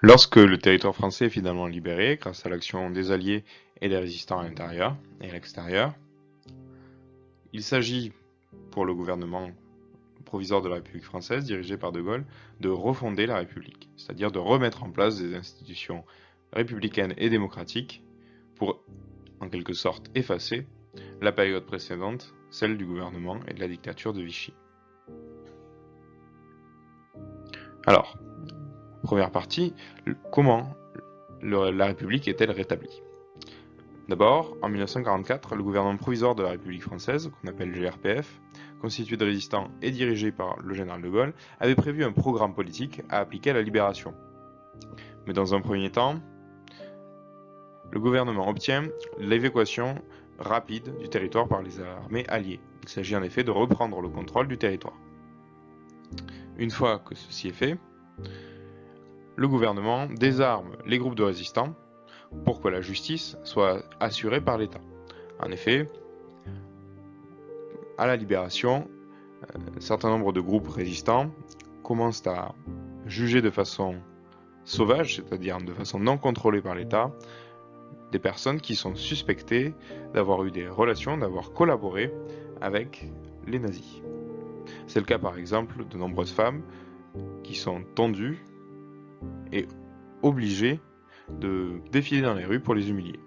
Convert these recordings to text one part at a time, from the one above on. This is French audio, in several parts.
Lorsque le territoire français est finalement libéré, grâce à l'action des Alliés et des résistants à l'intérieur et à l'extérieur, il s'agit pour le gouvernement provisoire de la République française, dirigé par De Gaulle, de refonder la République, c'est-à-dire de remettre en place des institutions républicaines et démocratiques pour, en quelque sorte, effacer la période précédente, celle du gouvernement et de la dictature de Vichy. Alors, première partie, comment la République est-elle rétablie? D'abord, en 1944, le gouvernement provisoire de la République française, qu'on appelle GRPF, constitué de résistants et dirigé par le général de Gaulle, avait prévu un programme politique à appliquer à la libération. Mais dans un premier temps, le gouvernement obtient l'évacuation rapide du territoire par les armées alliées. Il s'agit en effet de reprendre le contrôle du territoire. Une fois que ceci est fait, le gouvernement désarme les groupes de résistants pour que la justice soit assurée par l'État. En effet, à la libération, un certain nombre de groupes résistants commencent à juger de façon sauvage, c'est-à-dire de façon non contrôlée par l'État, des personnes qui sont suspectées d'avoir eu des relations, d'avoir collaboré avec les nazis. C'est le cas par exemple de nombreuses femmes qui sont tendues et obligées de défiler dans les rues pour les humilier.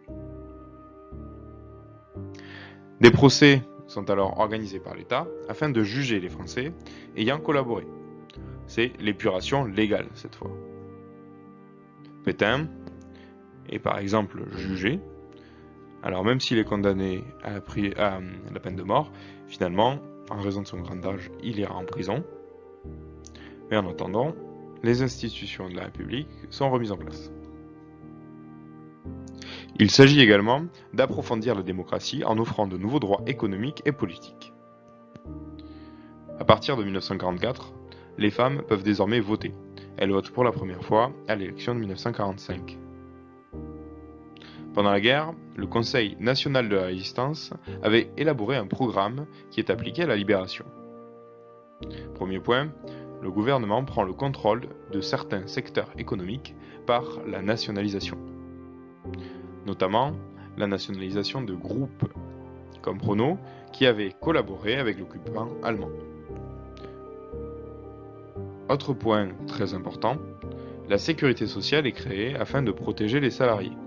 Des procès sont alors organisés par l'État afin de juger les Français ayant collaboré. C'est l'épuration légale cette fois. Pétain est par exemple jugé. Alors même s'il est condamné à la peine de mort, finalement, en raison de son grand âge, il ira en prison. Mais en attendant, les institutions de la République sont remises en place. Il s'agit également d'approfondir la démocratie en offrant de nouveaux droits économiques et politiques. À partir de 1944, les femmes peuvent désormais voter. Elles votent pour la première fois à l'élection de 1945. Pendant la guerre, le Conseil national de la résistance avait élaboré un programme qui est appliqué à la libération. Premier point, le gouvernement prend le contrôle de certains secteurs économiques par la nationalisation. Notamment la nationalisation de groupes comme Renault qui avaient collaboré avec l'occupant allemand. Autre point très important, la sécurité sociale est créée afin de protéger les salariés.